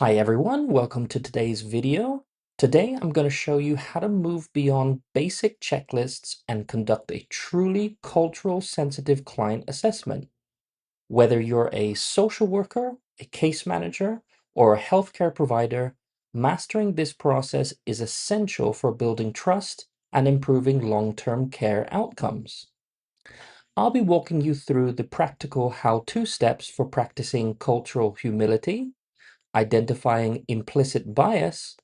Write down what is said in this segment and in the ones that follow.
Hi everyone, welcome to today's video. Today I'm going to show you how to move beyond basic checklists and conduct a truly cultural sensitive client assessment. Whether you're a social worker, a case manager, or a healthcare provider, mastering this process is essential for building trust and improving long-term care outcomes. I'll be walking you through the practical how-to steps for practicing cultural humility, identifying implicit bias,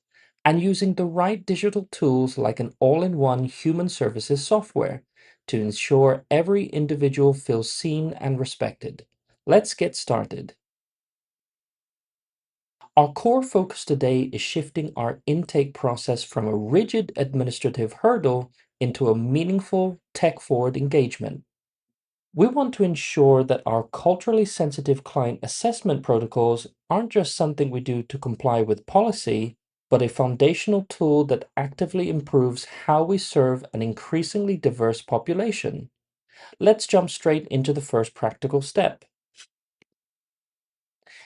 and using the right digital tools like an all-in-one human services software to ensure every individual feels seen and respected. Let's get started. Our core focus today is shifting our intake process from a rigid administrative hurdle into a meaningful tech-forward engagement. We want to ensure that our culturally sensitive client assessment protocols aren't just something we do to comply with policy, but a foundational tool that actively improves how we serve an increasingly diverse population. Let's jump straight into the first practical step.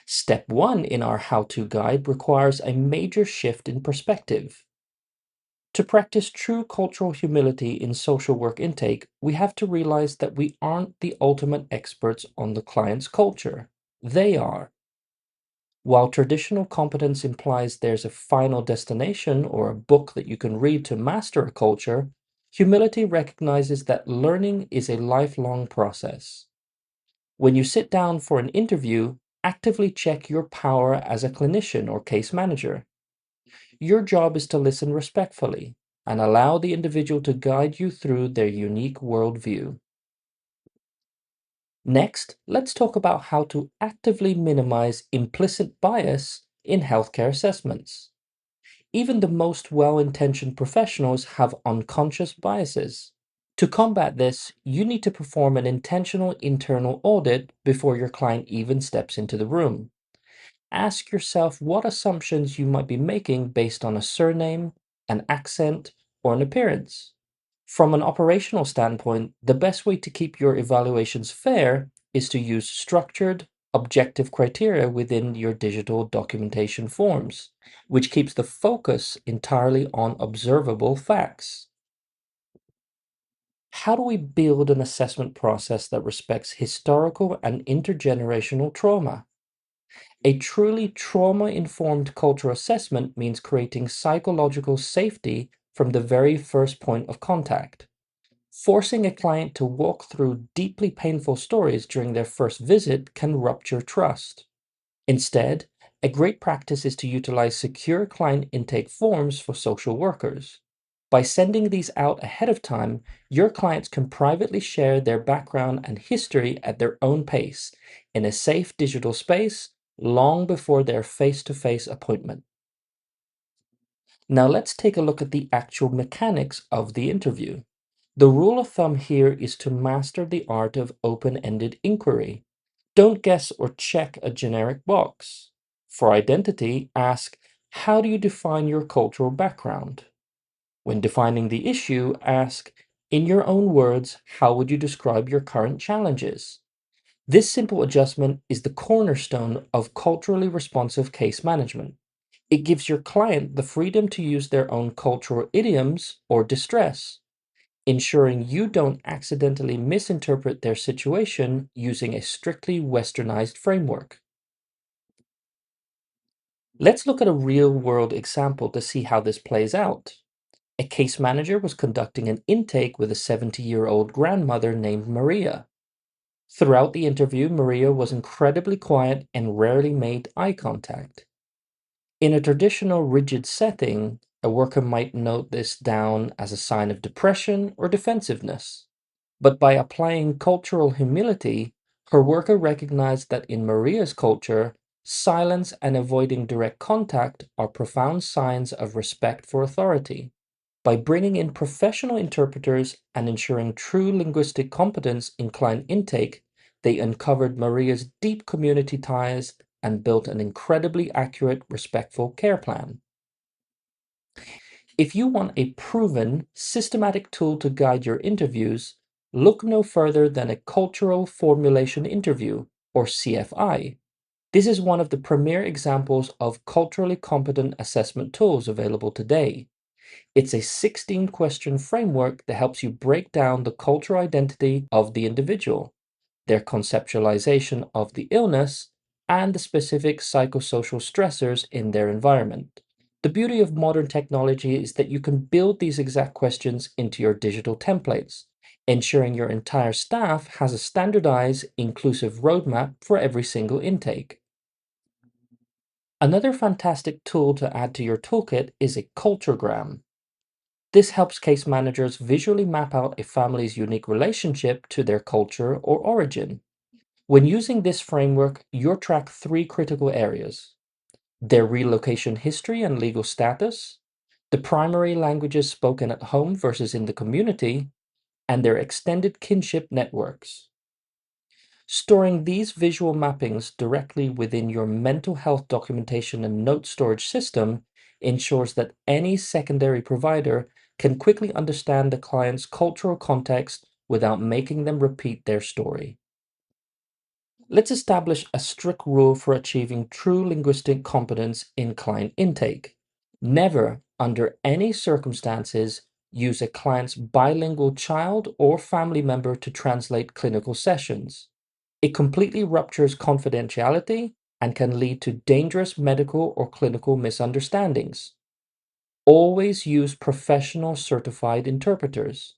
Step one in our how-to guide requires a major shift in perspective. To practice true cultural humility in social work intake, we have to realize that we aren't the ultimate experts on the client's culture. They are. While traditional competence implies there's a final destination or a book that you can read to master a culture, humility recognizes that learning is a lifelong process. When you sit down for an interview, actively check your power as a clinician or case manager. Your job is to listen respectfully and allow the individual to guide you through their unique worldview. Next, let's talk about how to actively minimize implicit bias in healthcare assessments. Even the most well-intentioned professionals have unconscious biases. To combat this, you need to perform an intentional internal audit before your client even steps into the room. Ask yourself what assumptions you might be making based on a surname, an accent, or an appearance. From an operational standpoint, the best way to keep your evaluations fair is to use structured, objective criteria within your digital documentation forms, which keeps the focus entirely on observable facts. How do we build an assessment process that respects historical and intergenerational trauma? A truly trauma-informed cultural assessment means creating psychological safety from the very first point of contact. Forcing a client to walk through deeply painful stories during their first visit can rupture trust. Instead, a great practice is to utilize secure client intake forms for social workers. By sending these out ahead of time, your clients can privately share their background and history at their own pace in a safe digital space long before their face-to-face appointment. Now let's take a look at the actual mechanics of the interview. The rule of thumb here is to master the art of open-ended inquiry. Don't guess or check a generic box. For identity, ask, how do you define your cultural background? When defining the issue, ask, in your own words, how would you describe your current challenges? This simple adjustment is the cornerstone of culturally responsive case management. It gives your client the freedom to use their own cultural idioms or distress, ensuring you don't accidentally misinterpret their situation using a strictly westernized framework. Let's look at a real-world example to see how this plays out. A case manager was conducting an intake with a 70-year-old grandmother named Maria. Throughout the interview, Maria was incredibly quiet and rarely made eye contact. In a traditional rigid setting, a worker might note this down as a sign of depression or defensiveness. But by applying cultural humility, her worker recognized that in Maria's culture, silence and avoiding direct contact are profound signs of respect for authority. By bringing in professional interpreters and ensuring true linguistic competence in client intake, they uncovered Maria's deep community ties and built an incredibly accurate, respectful care plan. If you want a proven, systematic tool to guide your interviews, look no further than a cultural formulation interview, or CFI. This is one of the premier examples of culturally competent assessment tools available today. It's a 16-question framework that helps you break down the cultural identity of the individual, their conceptualization of the illness, and the specific psychosocial stressors in their environment. The beauty of modern technology is that you can build these exact questions into your digital templates, ensuring your entire staff has a standardized, inclusive roadmap for every single intake. Another fantastic tool to add to your toolkit is a culturegram. This helps case managers visually map out a family's unique relationship to their culture or origin. When using this framework, you'll track three critical areas: their relocation history and legal status, the primary languages spoken at home versus in the community, and their extended kinship networks. Storing these visual mappings directly within your mental health documentation and note storage system ensures that any secondary provider can quickly understand the client's cultural context without making them repeat their story. Let's establish a strict rule for achieving true linguistic competence in client intake. Never, under any circumstances, use a client's bilingual child or family member to translate clinical sessions. It completely ruptures confidentiality and can lead to dangerous medical or clinical misunderstandings. Always use professional certified interpreters.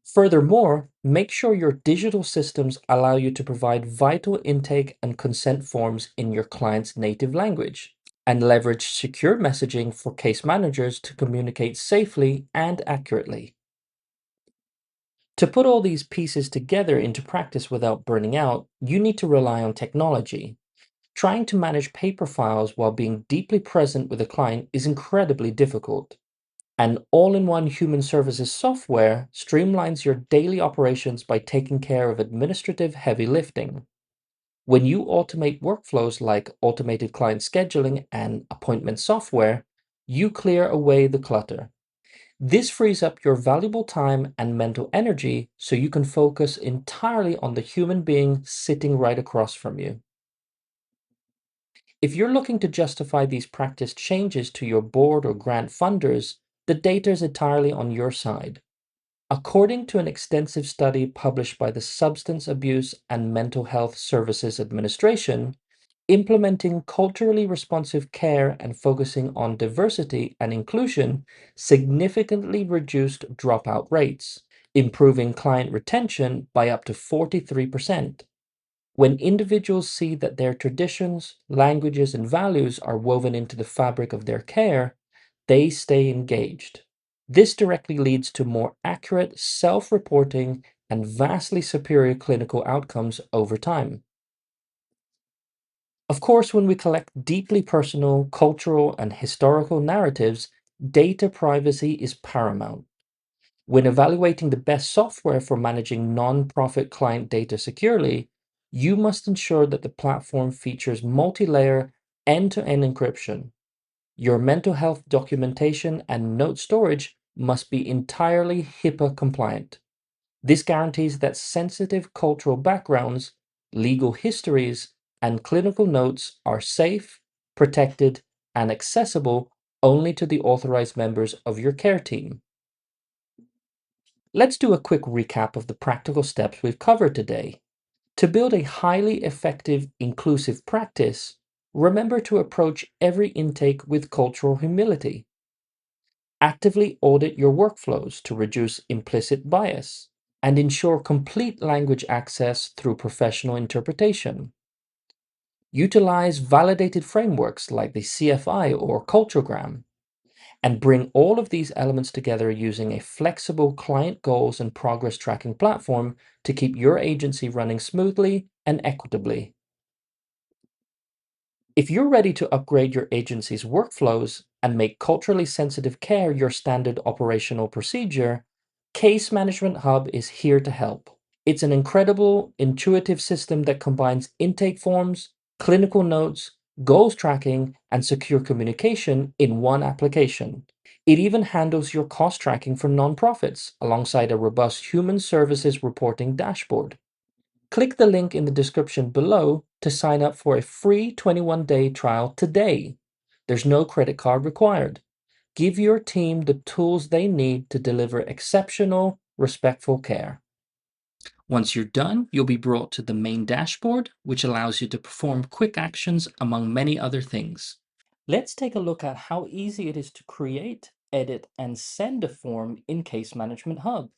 Furthermore, make sure your digital systems allow you to provide vital intake and consent forms in your client's native language, and leverage secure messaging for case managers to communicate safely and accurately. To put all these pieces together into practice without burning out, you need to rely on technology. Trying to manage paper files while being deeply present with a client is incredibly difficult. An all in one human services software streamlines your daily operations by taking care of administrative heavy lifting. When you automate workflows like automated client scheduling and appointment software, you clear away the clutter. This frees up your valuable time and mental energy so you can focus entirely on the human being sitting right across from you. If you're looking to justify these practice changes to your board or grant funders, the data is entirely on your side. According to an extensive study published by the Substance Abuse and Mental Health Services Administration, implementing culturally responsive care and focusing on diversity and inclusion significantly reduced dropout rates, improving client retention by up to 43%. When individuals see that their traditions, languages, and values are woven into the fabric of their care, they stay engaged. This directly leads to more accurate self reporting and vastly superior clinical outcomes over time. Of course, when we collect deeply personal, cultural, and historical narratives, data privacy is paramount. When evaluating the best software for managing non-profit client data securely, you must ensure that the platform features multi-layer end-to-end encryption. Your mental health documentation and note storage must be entirely HIPAA compliant. This guarantees that sensitive cultural backgrounds, legal histories, and clinical notes are safe, protected, and accessible only to the authorized members of your care team. Let's do a quick recap of the practical steps we've covered today. To build a highly effective, inclusive practice, remember to approach every intake with cultural humility. Actively audit your workflows to reduce implicit bias and ensure complete language access through professional interpretation. Utilize validated frameworks like the CFI or Culturegram, and bring all of these elements together using a flexible client goals and progress tracking platform to keep your agency running smoothly and equitably. If you're ready to upgrade your agency's workflows and make culturally sensitive care your standard operational procedure, Case Management Hub is here to help. It's an incredible, intuitive system that combines intake forms, clinical notes, goals tracking, and secure communication in one application. It even handles your cost tracking for nonprofits alongside a robust human services reporting dashboard. Click the link in the description below to sign up for a free 21-day trial today. There's no credit card required. Give your team the tools they need to deliver exceptional, respectful care. Once you're done, you'll be brought to the main dashboard, which allows you to perform quick actions among many other things. Let's take a look at how easy it is to create, edit, and send a form in Case Management Hub.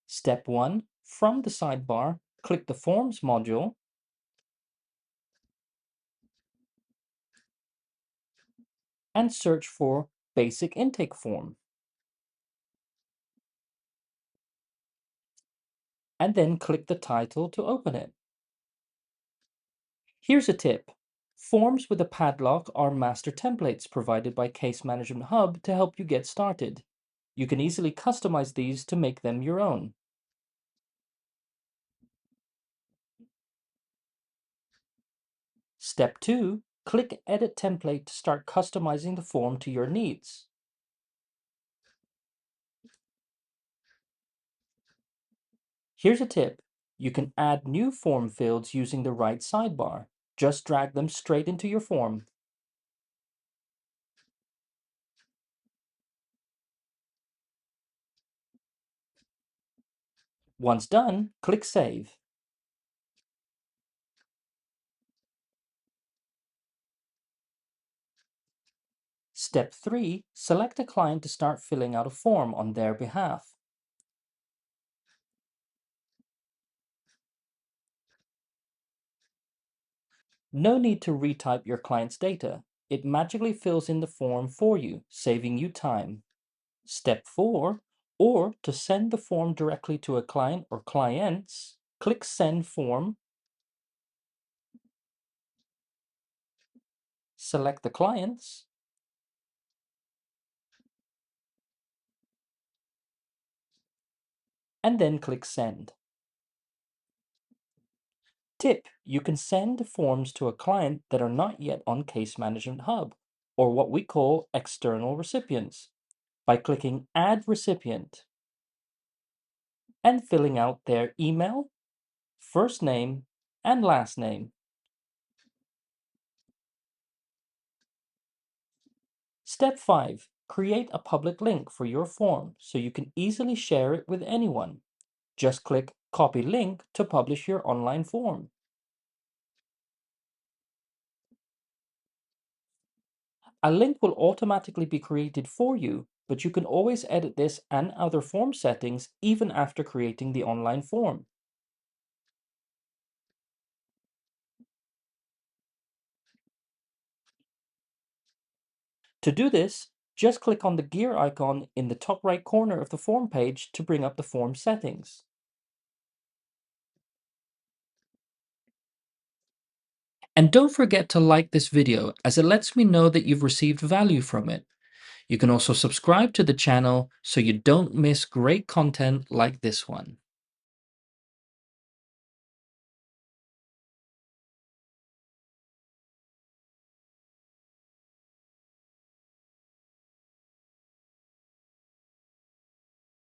Step 1. From the sidebar, click the Forms module and search for Basic Intake Form, and then click the title to open it. Here's a tip. Forms with a padlock are master templates provided by Case Management Hub to help you get started. You can easily customize these to make them your own. Step 2. Click Edit Template to start customizing the form to your needs. Here's a tip. You can add new form fields using the right sidebar. Just drag them straight into your form. Once done, click Save. Step 3. Select a client to start filling out a form on their behalf. No need to retype your client's data. It magically fills in the form for you, saving you time. Step 4. Or to send the form directly to a client or clients, click Send Form, select the clients, and then click Send. Tip: you can send forms to a client that are not yet on Case Management Hub, or what we call external recipients, by clicking Add Recipient and filling out their email, first name, and last name. Step 5. Create a public link for your form so you can easily share it with anyone. Just click Copy Link to publish your online form. A link will automatically be created for you, but you can always edit this and other form settings even after creating the online form. To do this, just click on the gear icon in the top right corner of the form page to bring up the form settings. And don't forget to like this video, as it lets me know that you've received value from it. You can also subscribe to the channel so you don't miss great content like this one.